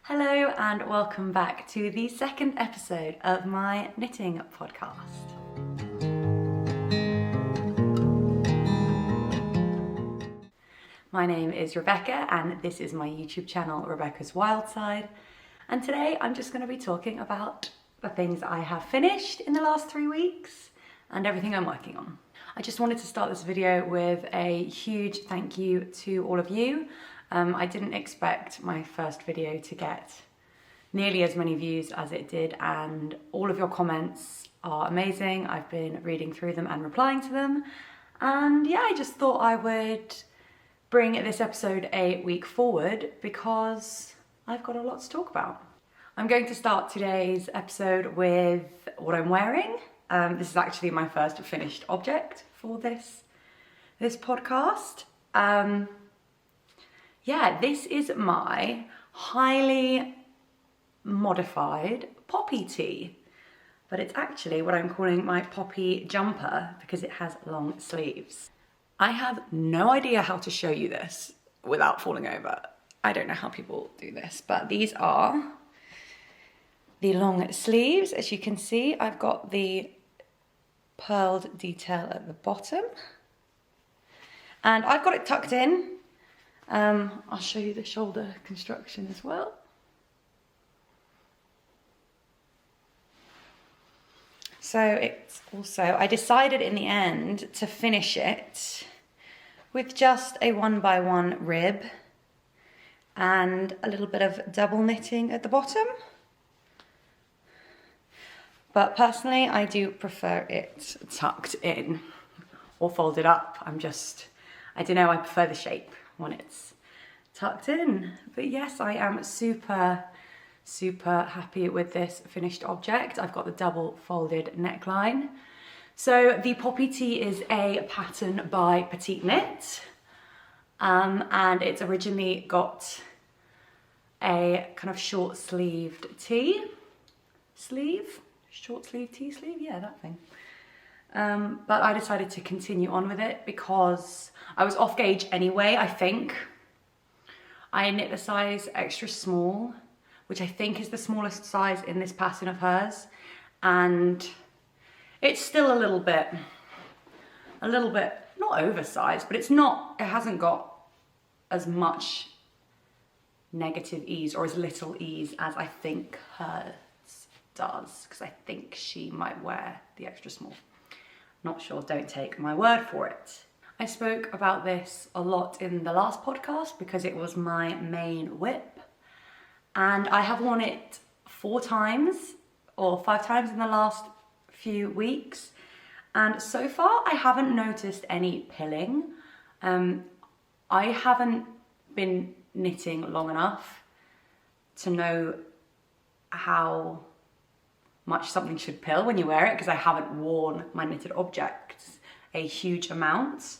Hello and welcome back to the second episode of my knitting podcast. My name is Rebecca and this is my YouTube channel, Rebecca's Wild Side. And today I'm just going to be talking about the things I have finished in the last 3 weeks and everything I'm working on. I just wanted to start this video with a huge thank you to all of you. I didn't expect my first video to get nearly as many views as it did, and all of your comments are amazing. I've been reading through them and replying to them. And yeah, I just thought I would bring this episode a week forward because I've got a lot to talk about. I'm going to start today's episode with what I'm wearing. This is actually my first finished object for this podcast. Yeah, this is my highly modified poppy tee, but it's actually what I'm calling my poppy jumper because it has long sleeves. I have no idea how to show you this without falling over. I don't know how people do this, but these are the long sleeves. As you can see, I've got the pearled detail at the bottom and I've got it tucked in. I'll show you the shoulder construction as well. So it's also, I decided in the end to finish it with just a 1x1 rib and a little bit of double knitting at the bottom. But personally, I do prefer it tucked in or folded up. I don't know, I prefer the shape when it's tucked in. But yes, I am super happy with this finished object. I've got the double folded neckline. So the poppy tee is a pattern by Petite Knit, and it's originally got a kind of short sleeved tee sleeve, yeah, that thing. But I decided to continue on with it because I was off gauge anyway, I think. I knit the size extra small, which I think is the smallest size in this pattern of hers. And it's still a little bit, not oversized, but it hasn't got as much negative ease or as little ease as I think hers does, because I think she might wear the extra small. Not sure, don't take my word for it. I spoke about this a lot in the last podcast because it was my main whip, and I have worn it 4 times or 5 times in the last few weeks, and so far I haven't noticed any pilling. I haven't been knitting long enough to know how much something should pill when you wear it, because I haven't worn my knitted objects a huge amount.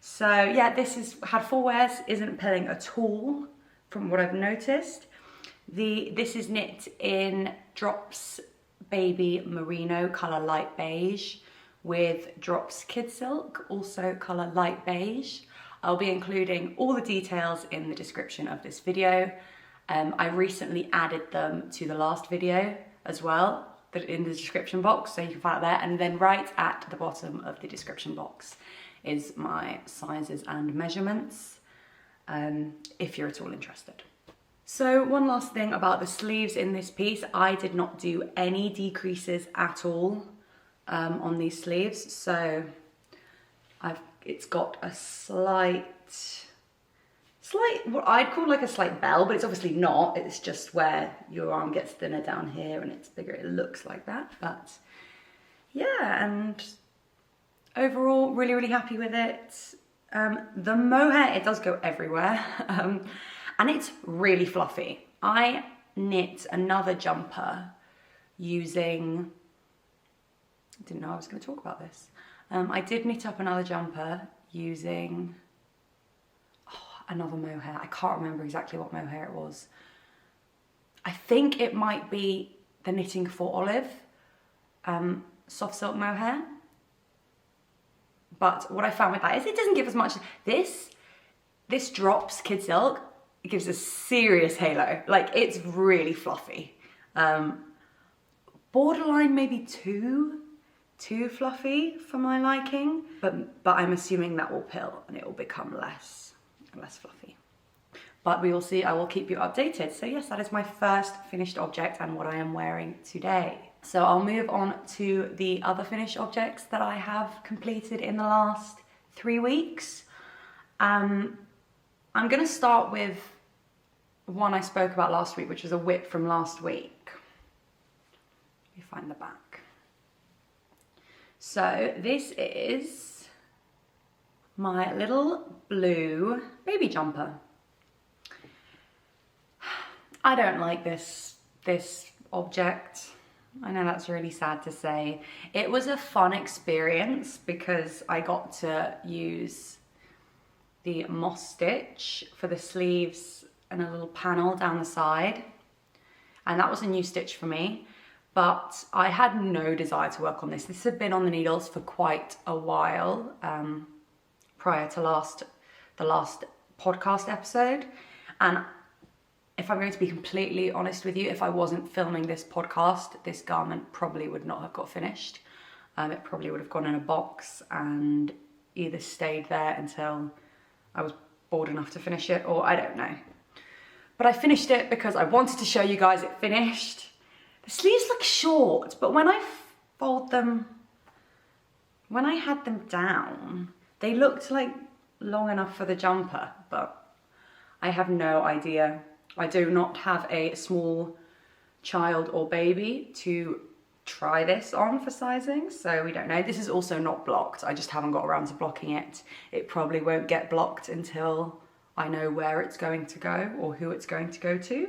So yeah, this had 4 wears, isn't pilling at all from what I've noticed. This is knit in Drops Baby Merino, colour light beige, with Drops Kid Silk, also colour light beige. I'll be including all the details in the description of this video. I recently added them to the last video as well, in the description box, so you can find it there. And then right at the bottom of the description box is my sizes and measurements, if you're at all interested. So one last thing about the sleeves in this piece, I did not do any decreases at all on these sleeves. So it's got a slight, what I'd call like a slight bell, but it's obviously not. It's just where your arm gets thinner down here and it's bigger. It looks like that, but yeah, and overall, really happy with it. The mohair, it does go everywhere, and it's really fluffy. I knit another jumper using, I didn't know I was going to talk about this. I did knit up another jumper using another mohair. I can't remember exactly what mohair it was. I think it might be the Knitting for Olive soft silk mohair. But what I found with that is it doesn't give as much. This Drops Kid Silk it gives a serious halo. Like, it's really fluffy. Borderline maybe too fluffy for my liking, but I'm assuming that will pill and it will become less fluffy. But we will see. I will keep you updated. So yes, that is my first finished object and what I am wearing today. So I'll move on to the other finished objects that I have completed in the last 3 weeks. I'm gonna start with one I spoke about last week, which was a whip from last week. Let me find the back. So this is my little blue baby jumper. I don't like this object. I know that's really sad to say. It was a fun experience because I got to use the moss stitch for the sleeves and a little panel down the side. And that was a new stitch for me, but I had no desire to work on this. This had been on the needles for quite a while prior to the last podcast episode. And if I'm going to be completely honest with you, if I wasn't filming this podcast, this garment probably would not have got finished. It probably would have gone in a box and either stayed there until I was bored enough to finish it, or I don't know. But I finished it because I wanted to show you guys it finished. The sleeves look short, but when I fold them, when I had them down, they looked like long enough for the jumper, but I have no idea. I do not have a small child or baby to try this on for sizing, so we don't know. This is also not blocked. I just haven't got around to blocking it. It probably won't get blocked until I know where it's going to go or who it's going to go to.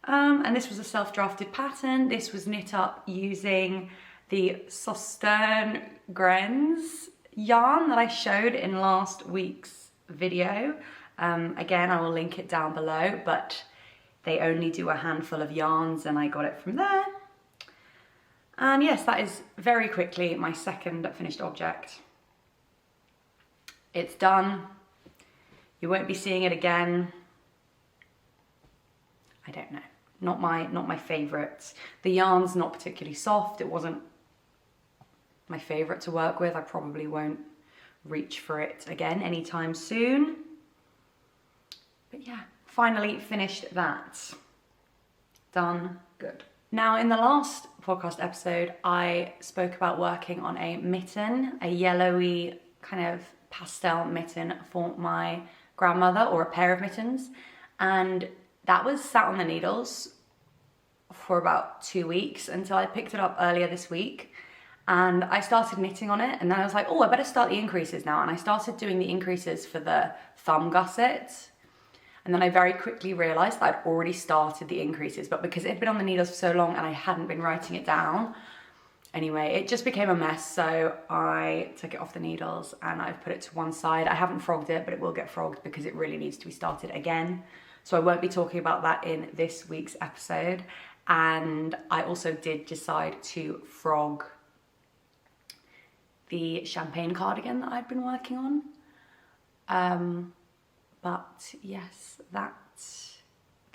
And this was a self-drafted pattern. This was knit up using the Sostern Grens yarn that I showed in last week's video. Again, I will link it down below, but they only do a handful of yarns and I got it from there. And yes, that is very quickly my second finished object. It's done. You won't be seeing it again. I don't know. Not my favourite. The yarn's not particularly soft. It wasn't my favourite to work with. I probably won't reach for it again anytime soon. But yeah, finally finished that. Done. Good. Now, in the last podcast episode, I spoke about working on a mitten, a yellowy kind of pastel mitten for my grandmother, or a pair of mittens. And that was sat on the needles for about 2 weeks until I picked it up earlier this week. And I started knitting on it, and then I was like, oh, I better start the increases now. And I started doing the increases for the thumb gusset. And then I very quickly realized that I'd already started the increases, but because it had been on the needles for so long and I hadn't been writing it down, anyway, it just became a mess. So I took it off the needles and I've put it to one side. I haven't frogged it, but it will get frogged because it really needs to be started again. So I won't be talking about that in this week's episode. And I also did decide to frog the champagne cardigan that I'd been working on. But yes, that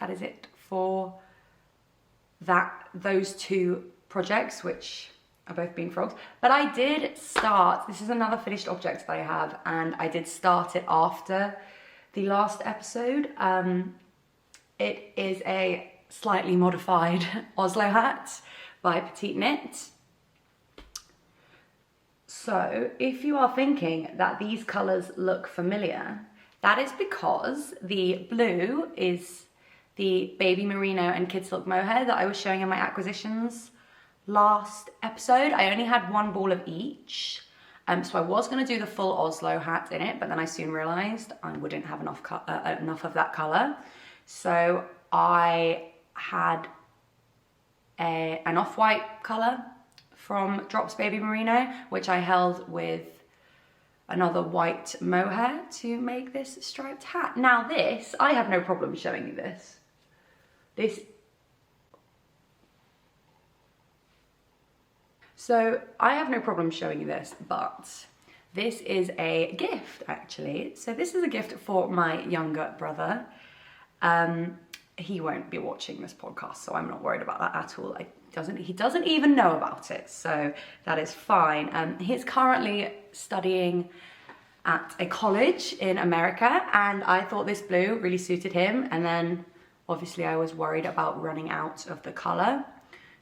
is it for those two projects, which are both being frogged. But I did start, this is another finished object that I have, and I did start it after the last episode. It is a slightly modified Oslo hat by Petite Knit. So if you are thinking that these colours look familiar, that is because the blue is the Baby Merino and Kid Silk Mohair that I was showing in my acquisitions last episode. I only had one ball of each, so I was going to do the full Oslo hat in it, but then I soon realised I wouldn't have enough of that colour. So I had an off-white colour from Drop's Baby Merino, which I held with another white mohair to make this striped hat. Now this, I have no problem showing you this. So I have no problem showing you this, but this is a gift actually. So this is a gift for my younger brother. He won't be watching this podcast, so I'm not worried about that at all. He doesn't even know about it, so that is fine. He's currently studying at a college in America, and I thought this blue really suited him, and then obviously I was worried about running out of the color,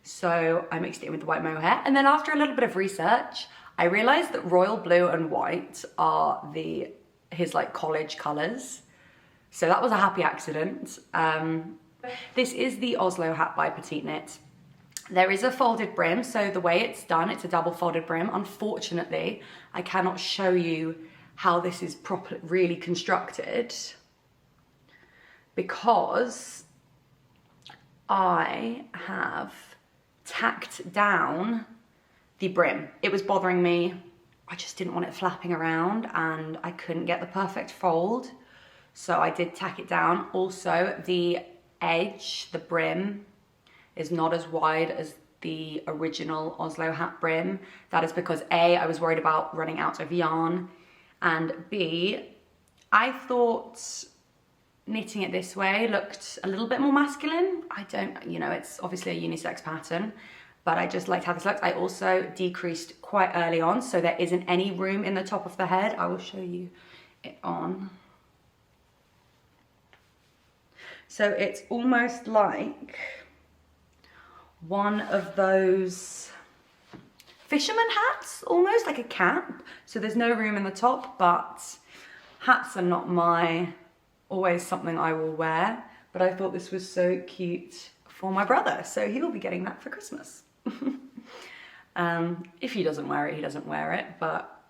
so I mixed it in with the white mohair. And then after a little bit of research, I realized that royal blue and white are his like college colors, so that was a happy accident. This is the Oslo Hat by Petite Knit. There is a folded brim, so the way it's done, it's a double folded brim. Unfortunately, I cannot show you how this is really constructed because I have tacked down the brim. It was bothering me. I just didn't want it flapping around and I couldn't get the perfect fold, so I did tack it down. Also, the edge, the brim, is not as wide as the original Oslo Hat brim. That is because A, I was worried about running out of yarn, and B, I thought knitting it this way looked a little bit more masculine. It's obviously a unisex pattern, but I just liked how this looked. I also decreased quite early on, so there isn't any room in the top of the head. I will show you it on. So it's almost like one of those fisherman hats, almost like a cap. So there's no room in the top, but hats are not always something I will wear. But I thought this was so cute for my brother, so he will be getting that for Christmas. If he doesn't wear it, he doesn't wear it, but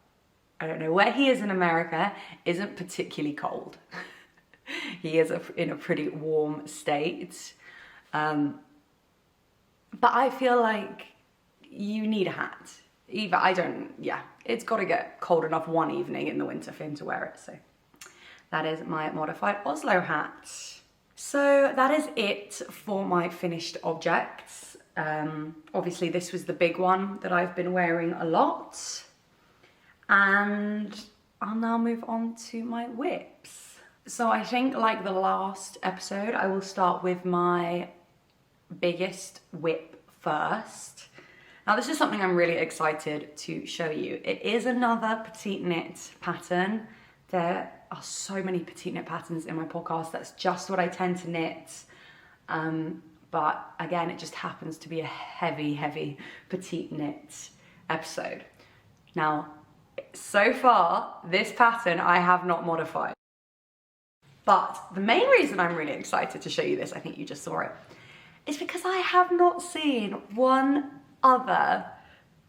I don't know. Where he is in America isn't particularly cold. He is in a pretty warm state. But I feel like you need a hat. It's got to get cold enough one evening in the winter for him to wear it. So that is my modified Oslo hat. So that is it for my finished objects. Obviously this was the big one that I've been wearing a lot. And I'll now move on to my whips. So I think, like the last episode, I will start with my biggest whip first. Now this is something I'm really excited to show you. It is another Petite Knit pattern. There are so many Petite Knit patterns in my podcast. That's just what I tend to knit. But again, it just happens to be a heavy Petite Knit episode. Now, so far, this pattern I have not modified. But the main reason I'm really excited to show you this, I think you just saw it, is because I have not seen one other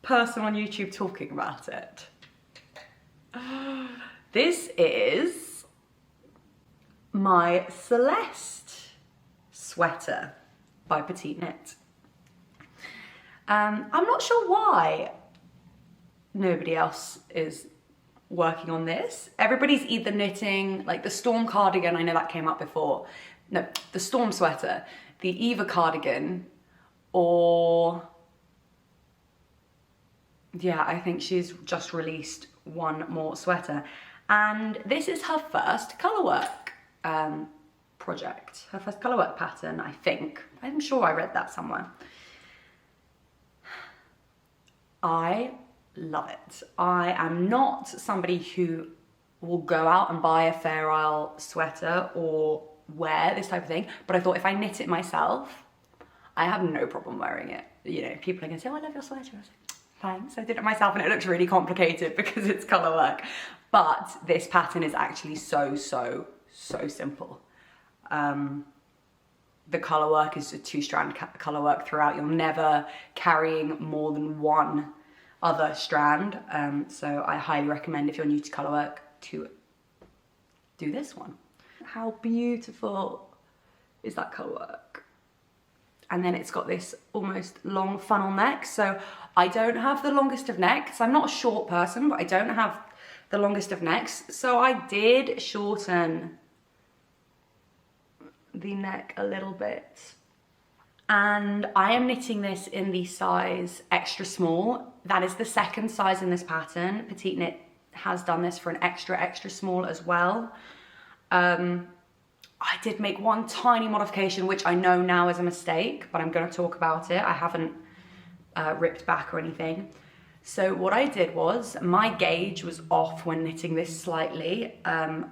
person on YouTube talking about it. This is my Celeste sweater by Petite Knit. I'm not sure why nobody else is working on this. Everybody's either knitting like the Storm cardigan, I know that came up before. No, the Storm sweater, the Eva cardigan, or yeah, I think she's just released one more sweater. And this is her first colourwork project, her first colourwork pattern, I think. I'm sure I read that somewhere. I love it. I am not somebody who will go out and buy a Fair Isle sweater or wear this type of thing, but I thought if I knit it myself, I have no problem wearing it. You know, people are gonna say, oh, I love your sweater. I was like, thanks, I did it myself, and it looks really complicated because it's colour work. But this pattern is actually so simple. The colour work is a 2-strand colour work throughout. You're never carrying more than one other strand. So I highly recommend, if you're new to colour work, to do this one. How beautiful is that colour work? And then it's got this almost long funnel neck. So I don't have the longest of necks. I'm not a short person, but I don't have the longest of necks. So I did shorten the neck a little bit. And I am knitting this in the size extra small. That is the second size in this pattern. Petite Knit has done this for an extra small as well. I did make one tiny modification, which I know now is a mistake, but I'm gonna talk about it. I haven't ripped back or anything. So what I did was, my gauge was off when knitting this slightly.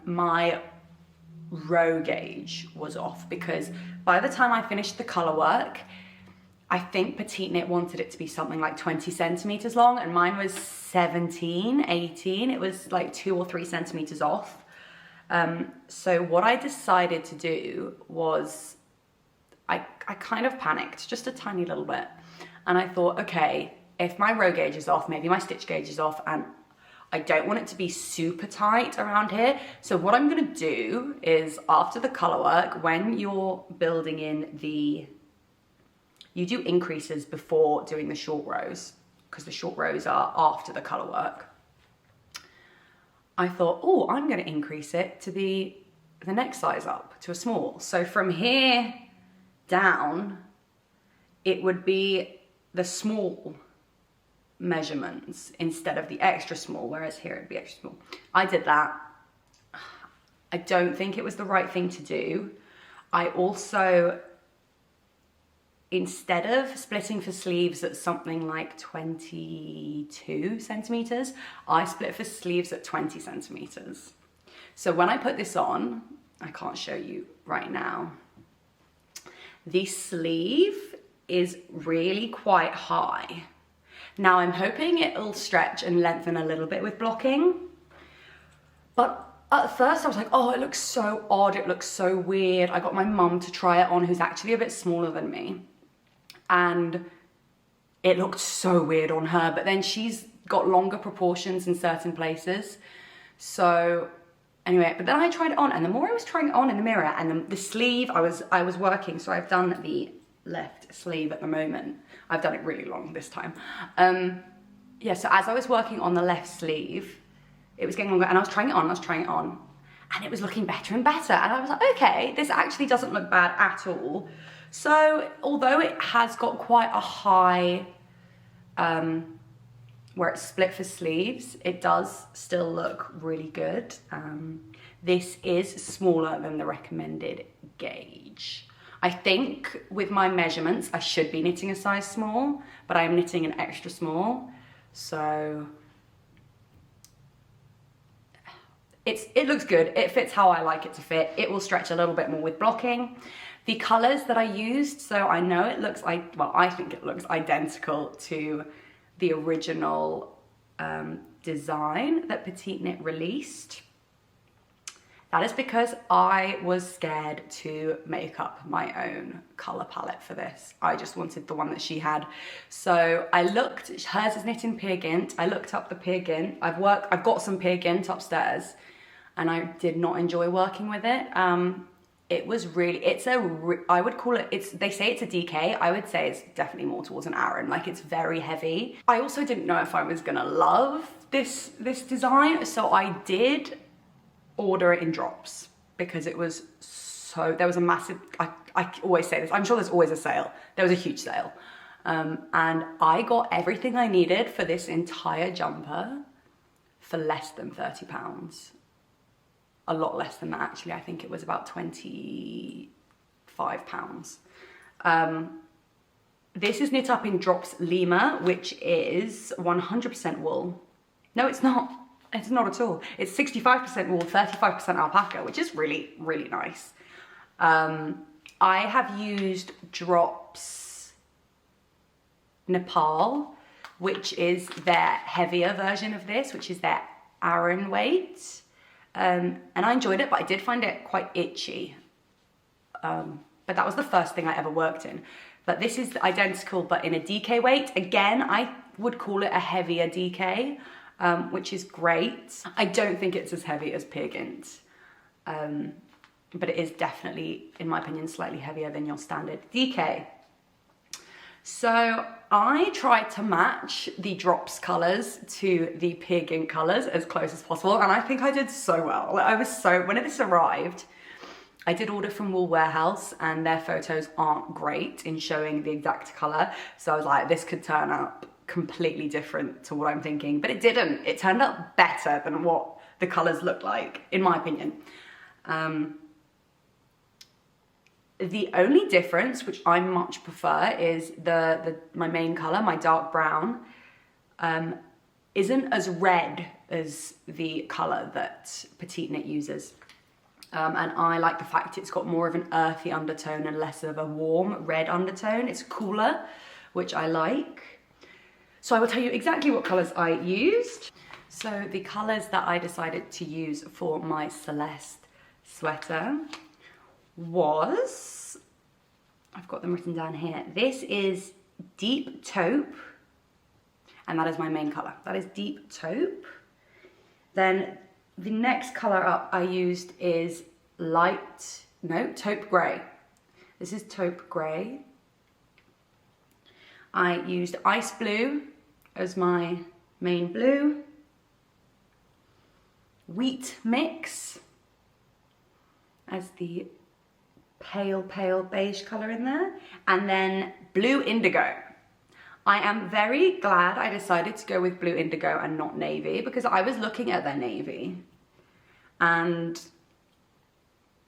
My row gauge was off because by the time I finished the color work, I think Petite Knit wanted it to be something like 20 centimeters long, and mine was 17, 18. It was like 2 or 3 centimeters off. So what I decided to do was, I kind of panicked just a tiny little bit. And I thought, okay, if my row gauge is off, maybe my stitch gauge is off, and I don't want it to be super tight around here. So what I'm gonna do is, after the color work, when you're building in you do increases before doing the short rows, because the short rows are after the color work. I thought, oh, I'm gonna increase it to the next size up, to a small. So from here down, it would be the small measurements instead of the extra small, whereas here it'd be extra small. I did that. I don't think it was the right thing to do. I also, instead of splitting for sleeves at something like 22 centimeters, I split for sleeves at 20 centimeters. So when I put this on, I can't show you right now, the sleeve is really quite high. Now I'm hoping it'll stretch and lengthen a little bit with blocking, but at first I was like, oh, it looks so odd, it looks so weird. I got my mum to try it on, who's actually a bit smaller than me, and it looked so weird on her, but then she's got longer proportions in certain places. So anyway, but then I tried it on, and the more I was trying it on in the mirror, and the sleeve, I was working, so I've done the left sleeve at the moment. I've done it really long this time. Yeah, so as I was working on the left sleeve, it was getting longer, and I was trying it on, and it was looking better and better. And I was like, okay, this actually doesn't look bad at all. So although it has got quite a high, where it's split for sleeves, it does still look really good. This is smaller than the recommended gauge. I think with my measurements, I should be knitting a size small, but I'm knitting an extra small. So it looks good. It fits how I like it to fit. It will stretch a little bit more with blocking. The colors that I used, so I know it looks like, well, I think it looks identical to the original design that Petite Knit released. That is because I was scared to make up my own color palette for this. I just wanted the one that she had. So I looked, hers is knit in Peer Gynt. I looked up the Peer Gynt. I've got some Peer Gynt upstairs, and I did not enjoy working with it. It was really, I would call it, they say it's a DK. I would say it's definitely more towards an Aran. Like, it's very heavy. I also didn't know if I was gonna love this design. So I did order it in drops, because it was so, there was a massive, I always say this, I'm sure there's always a sale. There was a huge sale. And I got everything I needed for this entire jumper for less than £30. A lot less than that, actually. I think it was about £25. This is knit up in Drops Lima, which is 100% wool. No, it's not. It's not at all. It's 65% wool, 35% alpaca, which is really, really nice. I have used Drops MKAL, which is their heavier version of this, which is their Aran weight. And I enjoyed it, but I did find it quite itchy. But that was the first thing I ever worked in. But this is identical, but in a DK weight. Again, I would call it a heavier DK. Which is great. I don't think it's as heavy as Peer Gynt, but it is definitely, in my opinion, slightly heavier than your standard DK. So I tried to match the Drops colors to the Peer Gynt colors as close as possible, and I think I did so well. When this arrived, I did order from Wool Warehouse, and their photos aren't great in showing the exact color. So I was like, this could turn up completely different to what I'm thinking, but it didn't. It turned out better than what the colors looked like, in my opinion. The only difference, which I much prefer, is my main color, my dark brown, isn't as red as the color that Petite Knit uses. And I like the fact it's got more of an earthy undertone and less of a warm red undertone. It's cooler, which I like. So I will tell you exactly what colors I used. So the colors that I decided to use for my Celeste sweater was, I've got them written down here. This is deep taupe, and that is my main color. That is deep taupe. Then the next color up I used is taupe gray. This is taupe gray. I used ice blue as my main blue. Wheat mix as the pale beige color in there. And then blue indigo. I am very glad I decided to go with blue indigo and not navy, because I was looking at their navy and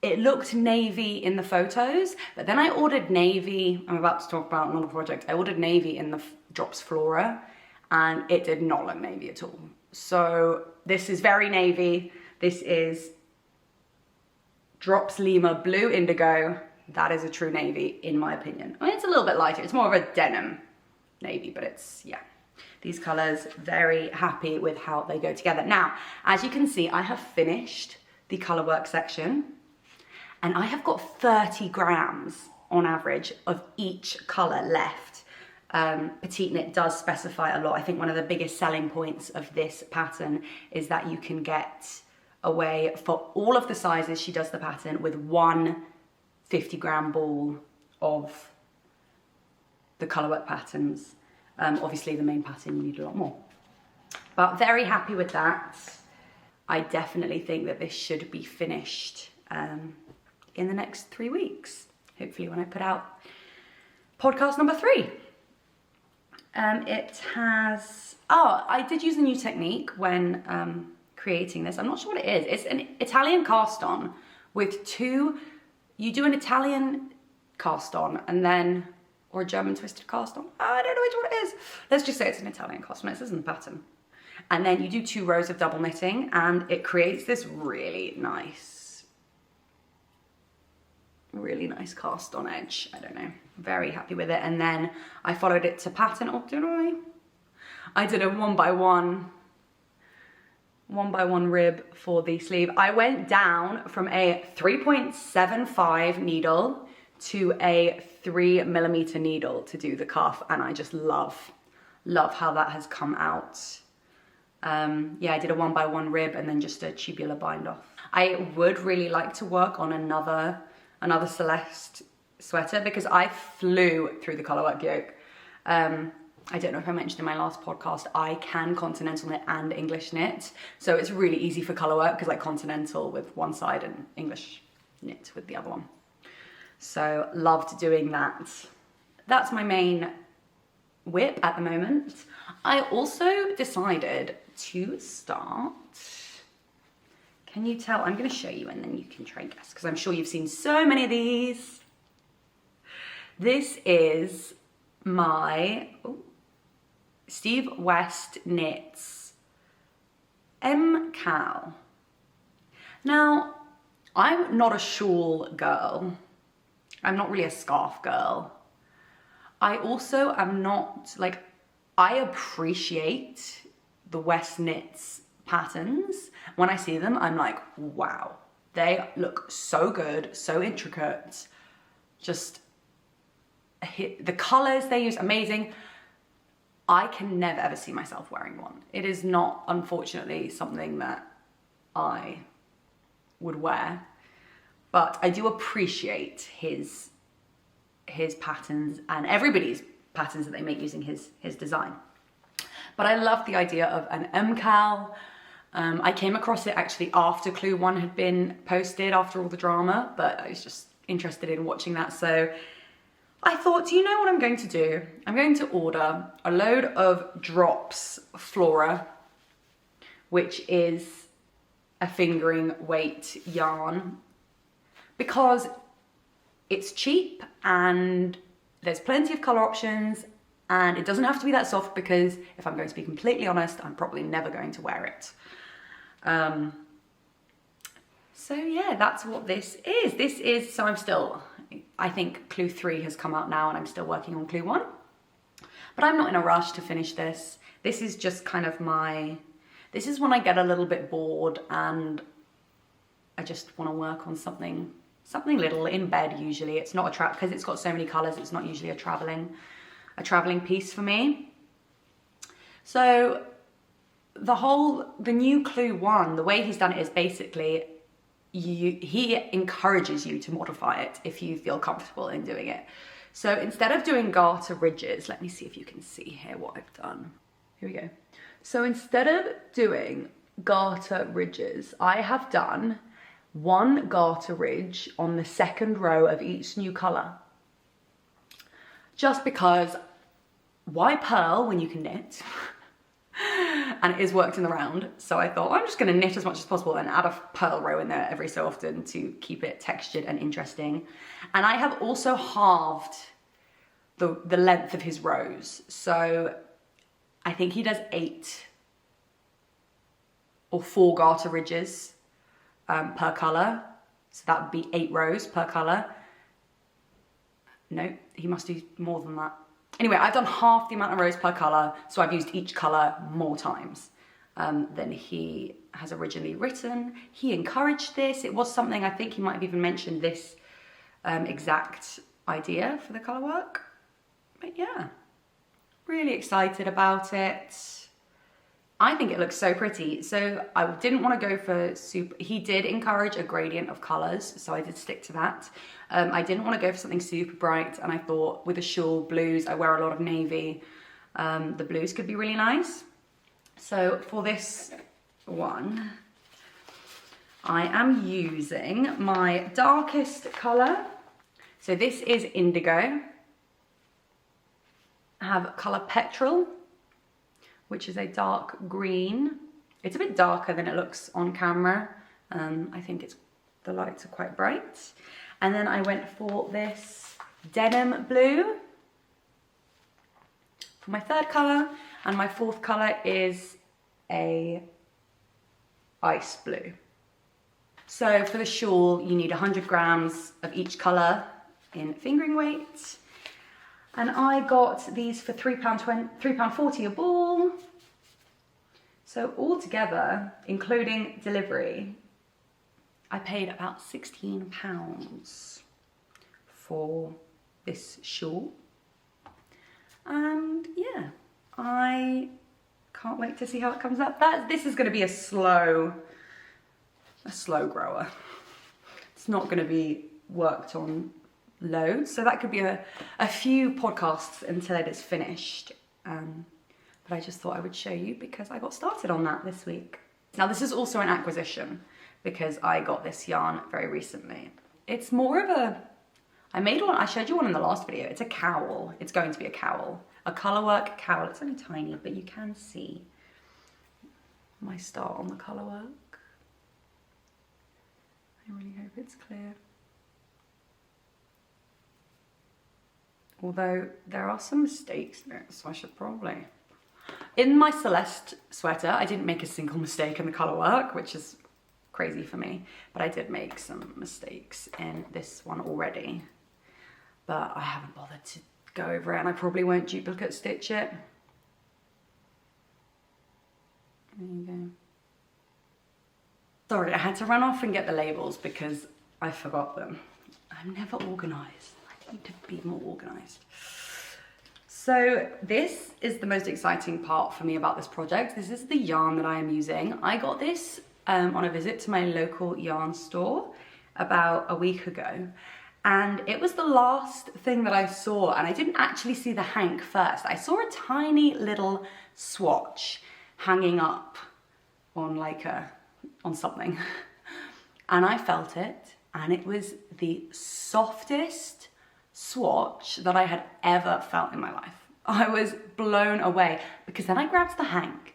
it looked navy in the photos, but then I ordered navy. I'm about to talk about another project. I ordered navy in the Drops Flora and it did not look navy at all. So this is very navy. This is Drops Lima blue indigo. That is a true navy in my opinion. I mean, it's a little bit lighter. It's more of a denim navy, but it's, yeah. These colors, very happy with how they go together. Now, as you can see, I have finished the color work section and I have got 30 grams on average of each color left. Petite Knit does specify a lot. I think one of the biggest selling points of this pattern is that you can get away for all of the sizes she does the pattern with one 50-gram ball of the color work patterns. Obviously the main pattern you need a lot more, but very happy with that. I definitely think that this should be finished in the next 3 weeks, hopefully when I put out podcast number 3. It has, I did use a new technique when creating this. I'm not sure what it is. It's an Italian cast on with you do an Italian cast on and then, or a German twisted cast on. I don't know which one it is. Let's just say it's an Italian cast on. This isn't the pattern. And then you do 2 rows of double knitting and it creates this really nice cast on edge. I don't know, very happy with it. And then I followed it to pattern, did I? I did a one by one rib for the sleeve. I went down from a 3.75 needle to a 3mm needle to do the cuff, and I just love how that has come out. Yeah, I did a 1 by 1 rib and then just a tubular bind off. I would really like to work on another Celeste sweater because I flew through the colorwork yoke. I don't know if I mentioned in my last podcast, I can continental knit and English knit. So it's really easy for colorwork because like continental with one side and English knit with the other one. So loved doing that. That's my main whip at the moment. I also decided to start, can you tell? I'm going to show you and then you can try and guess because I'm sure you've seen so many of these. This is my Steve West Knits MKAL. Now, I'm not a shawl girl. I'm not really a scarf girl. I also am not, like, I appreciate the West Knits patterns. When I see them, I'm like, wow, they look so good, so intricate. Just, the colors they use, amazing. I can never ever see myself wearing one. It is not, unfortunately, something that I would wear, but I do appreciate his patterns and everybody's patterns that they make using his design. But I love the idea of an MKAL. I came across it actually after Clue 1 had been posted, after all the drama, but I was just interested in watching that. So I thought, do you know what I'm going to do? I'm going to order a load of Drops Flora, which is a fingering weight yarn, because it's cheap and there's plenty of color options, and it doesn't have to be that soft because if I'm going to be completely honest, I'm probably never going to wear it. So yeah, that's what this is. So I think clue 3 has come out now and I'm still working on clue 1. But I'm not in a rush to finish this. This is just kind of this is when I get a little bit bored and I just want to work on something little in bed usually. It's not because it's got so many colors, it's not usually a traveling piece for me. So the new clue 1, the way he's done it is basically he encourages you to modify it if you feel comfortable in doing it. So instead of doing garter ridges, let me see if you can see here what I've done. Here we go. So instead of doing garter ridges, I have done 1 garter ridge on the 2nd row of each new color. Just because why purl when you can knit? And it is worked in the round. So I thought, I'm just gonna knit as much as possible and add a purl row in there every so often to keep it textured and interesting. And I have also halved the length of his rows. So I think he does 8 or 4 garter ridges per color. So that would be 8 rows per color. No, he must do more than that. Anyway, I've done half the amount of rows per color, so I've used each color more times than he has originally written. He encouraged this. It was something, I think he might have even mentioned this exact idea for the color work. But yeah, really excited about it. I think it looks so pretty. So I didn't want to go for super, he did encourage a gradient of colors, so I did stick to that. I didn't want to go for something super bright, and I thought with a shawl, blues, I wear a lot of navy, the blues could be really nice. So for this one, I am using my darkest color. So this is indigo. I have color petrol, which is a dark green. It's a bit darker than it looks on camera. I think the lights are quite bright. And then I went for this denim blue for my 3rd color, and my 4th color is a ice blue. So for the shawl, you need 100 grams of each color in fingering weight. And I got these for £3.40 a ball. So altogether, including delivery, I paid about £16 for this shawl. And yeah, I can't wait to see how it comes up. This is gonna be a slow grower. It's not gonna be worked on loads, so that could be a few podcasts until it is finished. But I just thought I would show you because I got started on that this week. Now this is also an acquisition because I got this yarn very recently. It's more of I showed you one in the last video. It's a cowl. It's going to be a cowl. A colourwork cowl. It's only tiny, but you can see my start on the colourwork. I really hope it's clear. Although there are some mistakes in it, so I should probably... In my Celeste sweater, I didn't make a single mistake in the colour work, which is crazy for me, but I did make some mistakes in this one already. But I haven't bothered to go over it, and I probably won't duplicate stitch it. There you go. Sorry, I had to run off and get the labels because I forgot them. I'm never organised. I need to be more organised. So this is the most exciting part for me about this project. This is the yarn that I am using. I got this on a visit to my local yarn store about a week ago. And it was the last thing that I saw, and I didn't actually see the hank first. I saw a tiny little swatch hanging up on on something. And I felt it, and it was the softest swatch that I had ever felt in my life. I was blown away because then I grabbed the hank,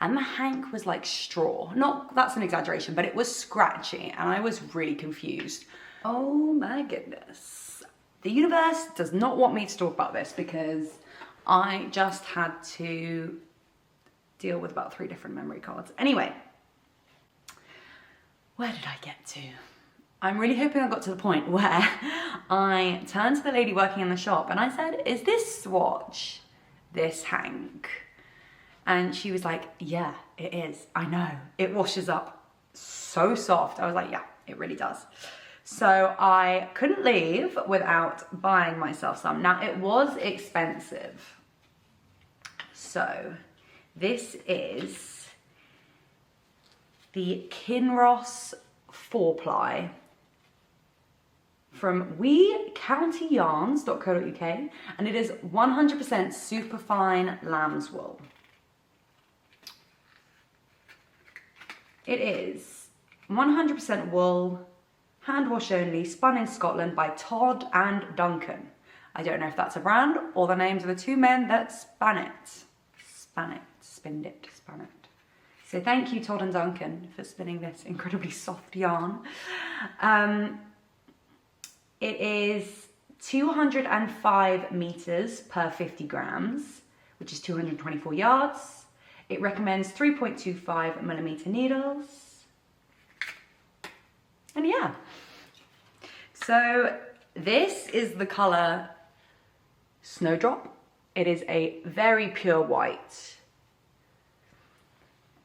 and the hank was like straw. That's an exaggeration, but it was scratchy, and I was really confused. Oh my goodness. The universe does not want me to talk about this because I just had to deal with about 3 different memory cards. Anyway, where did I get to? I'm really hoping I got to the point where I turned to the lady working in the shop and I said, is this swatch this Hank? And she was like, yeah, it is. I know. It washes up so soft. I was like, yeah, it really does. So I couldn't leave without buying myself some. Now, it was expensive. So this is the Kinross 4-ply from wecountyarns.co.uk, and it is 100% superfine lamb's wool. It is 100% wool, hand wash only, spun in Scotland by Todd and Duncan. I don't know if that's a brand or the names of the 2 men that spinned it. So thank you, Todd and Duncan, for spinning this incredibly soft yarn. It is 205 meters per 50 grams, which is 224 yards. It recommends 3.25 millimeter needles. And yeah. So this is the color Snowdrop. It is a very pure white.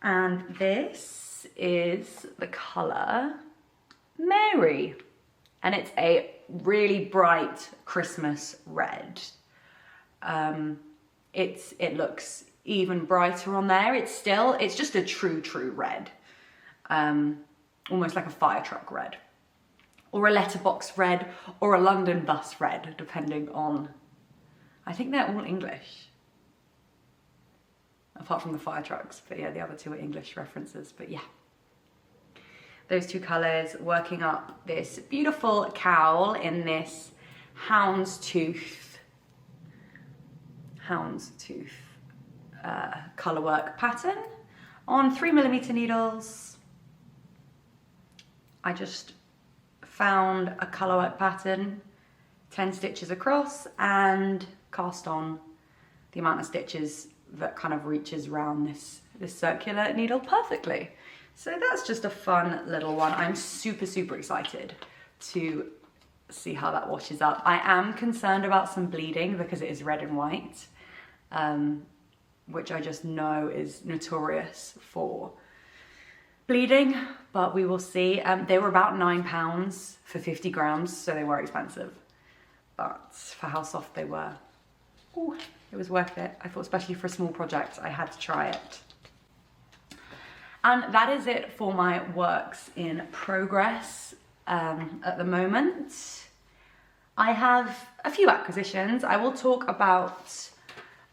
And this is the color Mary. And it's a really bright Christmas red. It looks even brighter on there. It's just a true red. Almost like a fire truck red. Or a letterbox red, or a London bus red, depending on, I think they're all English. Apart from the fire trucks, but yeah, the other 2 are English references, but yeah. Those 2 colours, working up this beautiful cowl in this houndstooth colour work pattern on 3mm needles. I just found a colour work pattern, 10 stitches across, and cast on the amount of stitches that kind of reaches around this circular needle perfectly. So that's just a fun little one. I'm super excited to see how that washes up. I am concerned about some bleeding because it is red and white, which I just know is notorious for bleeding, but we will see. They were about £9 for 50 grams, so they were expensive. But for how soft they were, ooh, it was worth it. I thought, especially for a small project, I had to try it. And that is it for my works in progress at the moment. I have a few acquisitions. I will talk about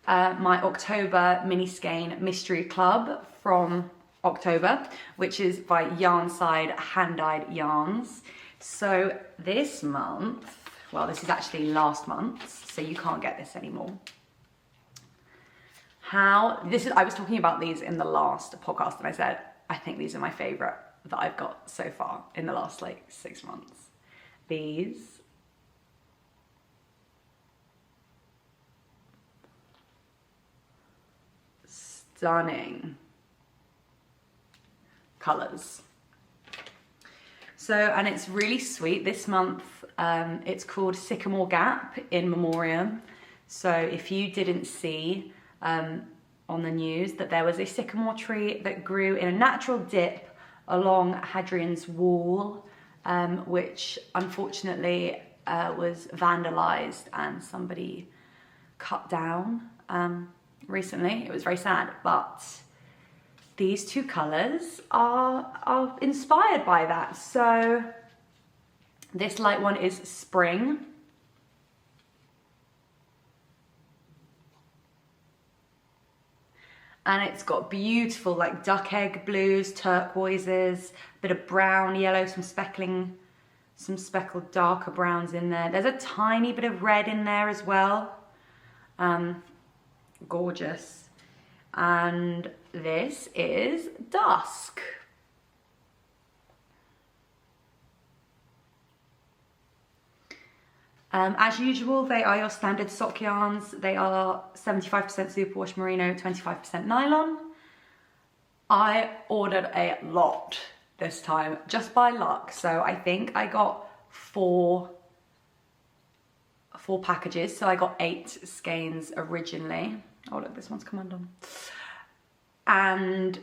my October mini skein mystery club from October, which is by Yarnside Hand-Dyed Yarns. So this month, well, this is actually last month, so you can't get this anymore. I was talking about these in the last podcast, and I said, I think these are my favorite that I've got so far in the last like 6 months. These. Stunning colors. So, and it's really sweet. This month, it's called Sycamore Gap in Memoriam. So if you didn't see on the news that there was a sycamore tree that grew in a natural dip along Hadrian's Wall, which unfortunately was vandalized and somebody cut down recently. It was very sad, but these 2 colors are inspired by that. So this light one is Spring. And it's got beautiful like duck egg blues, turquoises, a bit of brown, yellow, some speckling, some speckled darker browns in there. There's a tiny bit of red in there as well. Gorgeous. And this is Dusk. As usual, they are your standard sock yarns. They are 75% superwash merino, 25% nylon. I ordered a lot this time, just by luck. So I think I got four packages. So I got 8 skeins originally. Oh look, this one's come undone. And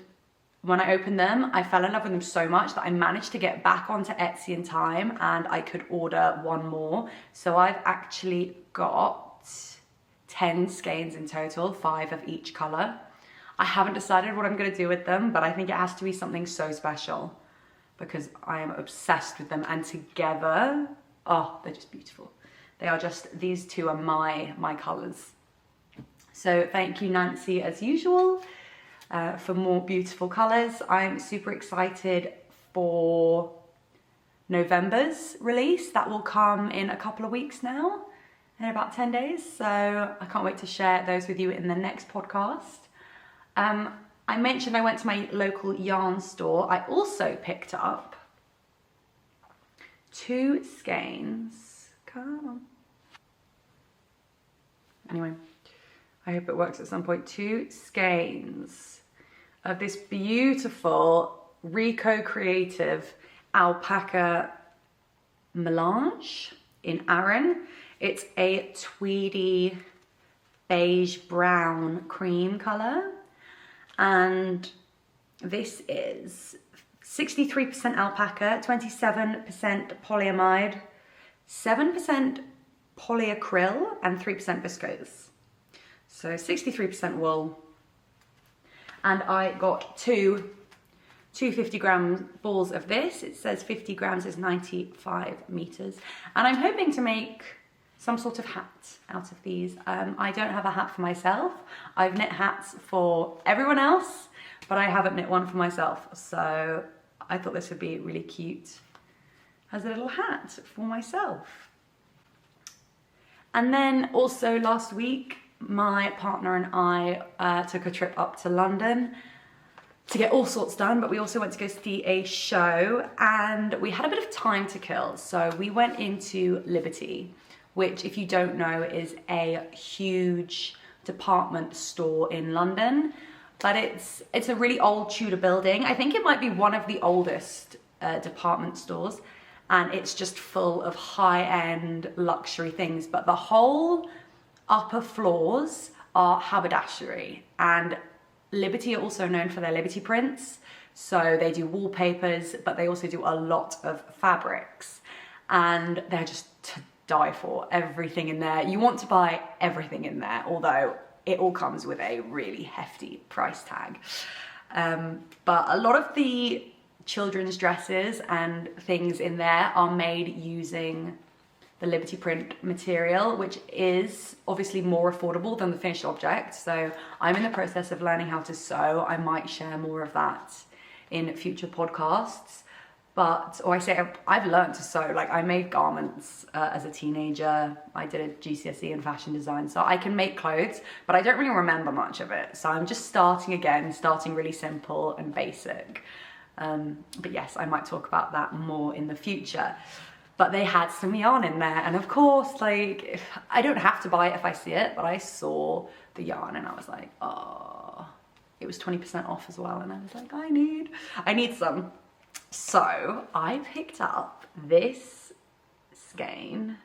when I opened them, I fell in love with them so much that I managed to get back onto Etsy in time and I could order one more. So I've actually got 10 skeins in total, 5 of each color. I haven't decided what I'm gonna do with them, but I think it has to be something so special because I am obsessed with them, and together, oh, they're just beautiful. They are just, these two are my colors. So thank you, Nancy, as usual. For more beautiful colors. I'm super excited for November's release. That will come in a couple of weeks now, in about 10 days. So I can't wait to share those with you in the next podcast. I mentioned I went to my local yarn store. I also picked up 2 skeins. Come on. Anyway, I hope it works at some point. 2 skeins of this beautiful Rico Creative alpaca melange in Aran. It's a tweedy beige brown cream color, and this is 63% alpaca, 27% polyamide, 7% polyacryl, and 3% viscose. So 63% wool. And I got two 250-gram balls of this. It says 50 grams is 95 meters. And I'm hoping to make some sort of hat out of these. I don't have a hat for myself. I've knit hats for everyone else, but I haven't knit one for myself. So I thought this would be really cute as a little hat for myself. And then also last week, my partner and I took a trip up to London to get all sorts done, but we also went to go see a show, and we had a bit of time to kill. So we went into Liberty, which, if you don't know, is a huge department store in London, but it's a really old Tudor building. I think it might be one of the oldest department stores, and it's just full of high-end luxury things, but the whole upper floors are haberdashery, and Liberty are also known for their Liberty prints. So they do wallpapers, but they also do a lot of fabrics, and they're just to die for. Everything in there. You want to buy everything in there, although it all comes with a really hefty price tag. But a lot of the children's dresses and things in there are made using the Liberty print material, which is obviously more affordable than the finished object. So I'm in the process of learning how to sew. I might share more of that in future podcasts. Or I say I've learned to sew. Like, I made garments as a teenager. I did a GCSE in fashion design, so I can make clothes, but I don't really remember much of it. So I'm just starting again, starting really simple and basic. But yes, I might talk about that more in the future. But they had some yarn in there, and of course, like, I don't have to buy it if I see it, but I saw the yarn and I was like, oh, it was 20% off as well, and I was like, I need some. So I picked up this skein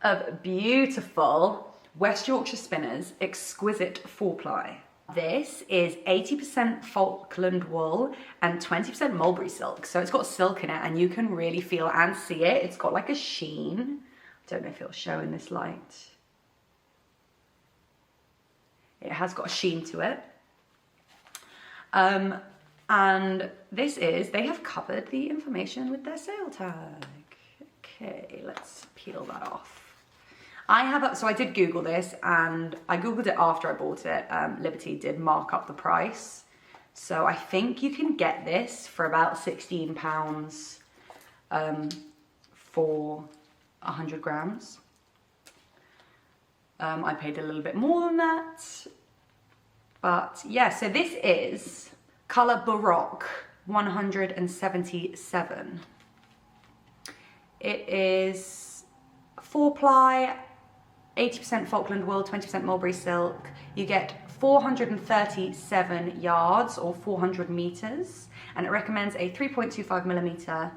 of beautiful West Yorkshire Spinners Exquisite 4-ply. This is 80% Falkland wool and 20% mulberry silk. So it's got silk in it, and you can really feel and see it. It's got like a sheen. I don't know if it'll show in this light. It has got a sheen to it. And this is, they have covered the information with their sale tag. Okay, let's peel that off. So I did Google this, and I Googled it after I bought it. Liberty did mark up the price. So I think you can get this for about £16 for 100 grams. I paid a little bit more than that. But yeah, so this is Colour Baroque 177. It is 4-ply, 80% Falkland wool, 20% mulberry silk. You get 437 yards or 400 meters, and it recommends a 3.25mm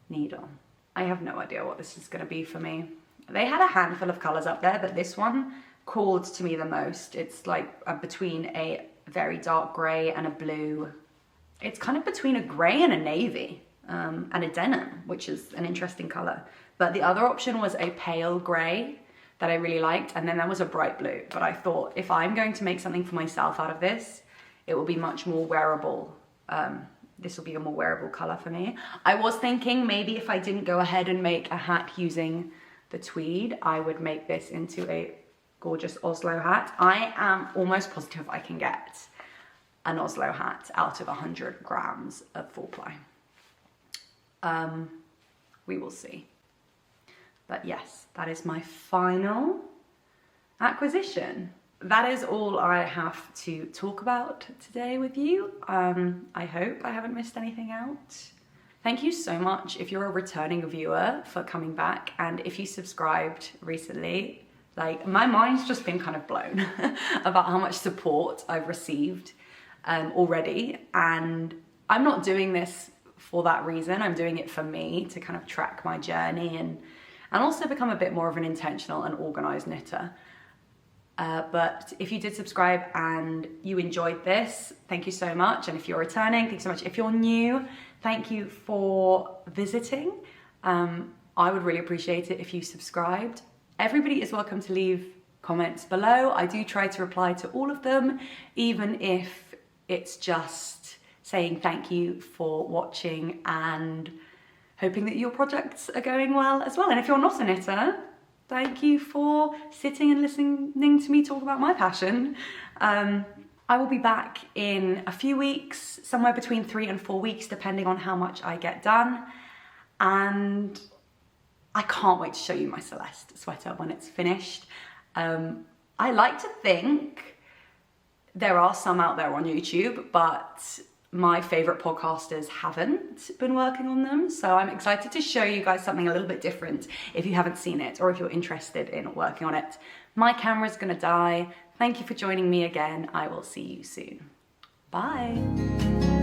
needle. I have no idea what this is going to be for me. They had a handful of colors up there, but this one called to me the most. It's like between a very dark gray and a blue. It's kind of between a gray and a navy, and a denim, which is an interesting color. But the other option was a pale gray that I really liked, and then there was a bright blue. But I thought, if I'm going to make something for myself out of this, it will be much more wearable. This will be a more wearable color for me. I was thinking maybe if I didn't go ahead and make a hat using the tweed, I would make this into a gorgeous Oslo hat. I am almost positive I can get an Oslo hat out of 100 grams of 4-ply. We will see. But yes, that is my final acquisition. That is all I have to talk about today with you. I hope I haven't missed anything out. Thank you so much if you're a returning viewer for coming back, and if you subscribed recently. Like, my mind's just been kind of blown about how much support I've received already, and I'm not doing this for that reason. I'm doing it for me, to kind of track my journey and also become a bit more of an intentional and organized knitter. But if you did subscribe and you enjoyed this, thank you so much. And if you're returning, thank you so much. If you're new, thank you for visiting. I would really appreciate it if you subscribed. Everybody is welcome to leave comments below. I do try to reply to all of them, even if it's just saying thank you for watching and hoping that your projects are going well as well. And if you're not a knitter, thank you for sitting and listening to me talk about my passion. I will be back in a few weeks, somewhere between 3 and 4 weeks, depending on how much I get done. And I can't wait to show you my Celeste sweater when it's finished. I like to think there are some out there on YouTube, but my favorite podcasters haven't been working on them. So I'm excited to show you guys something a little bit different if you haven't seen it, or if you're interested in working on it. My camera's gonna die. Thank you for joining me again. I will see you soon. Bye.